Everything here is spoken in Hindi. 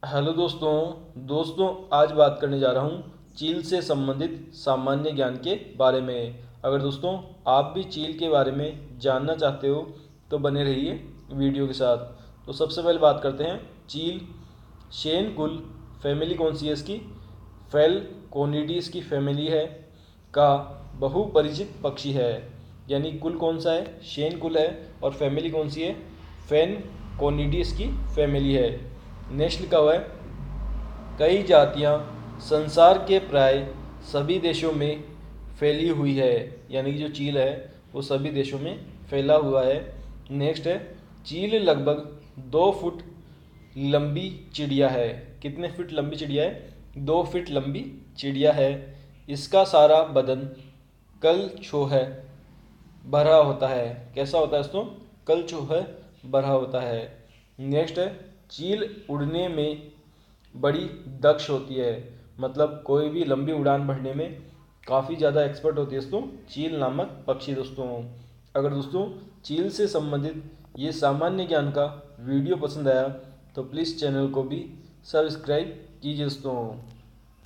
हेलो दोस्तों आज बात करने जा रहा हूँ चील से संबंधित सामान्य ज्ञान के बारे में। अगर दोस्तों आप भी चील के बारे में जानना चाहते हो तो बने रहिए वीडियो के साथ। तो सबसे पहले बात करते हैं चील। शेन कुल फैमिली कौन सी है इसकी? फैलकोनिडीज की फैमिली है का बहुपरिचित पक्षी है। यानी कुल कौन सा है? शेन कुल है। और फैमिली कौन सी है? फैलकोनिडीज की फैमिली है। नेक्स्ट लिखा हुआ है कई जातियां संसार के प्राय सभी देशों में फैली हुई है। यानी कि जो चील है वो सभी देशों में फैला हुआ है। नेक्स्ट है चील लगभग 2 फुट लंबी चिड़िया है। कितने फीट लंबी चिड़िया है? 2 फीट लंबी चिड़िया है। इसका सारा बदन कलछोह भरा होता है। कैसा होता है दोस्तों? कलछोह भरा होता है। नेक्स्ट है चील उड़ने में बड़ी दक्ष होती है। मतलब कोई भी लंबी उड़ान भरने में काफ़ी ज़्यादा एक्सपर्ट होती है दोस्तों चील नामक पक्षी। दोस्तों अगर दोस्तों चील से संबंधित ये सामान्य ज्ञान का वीडियो पसंद आया तो प्लीज़ चैनल को भी सब्सक्राइब कीजिए दोस्तों।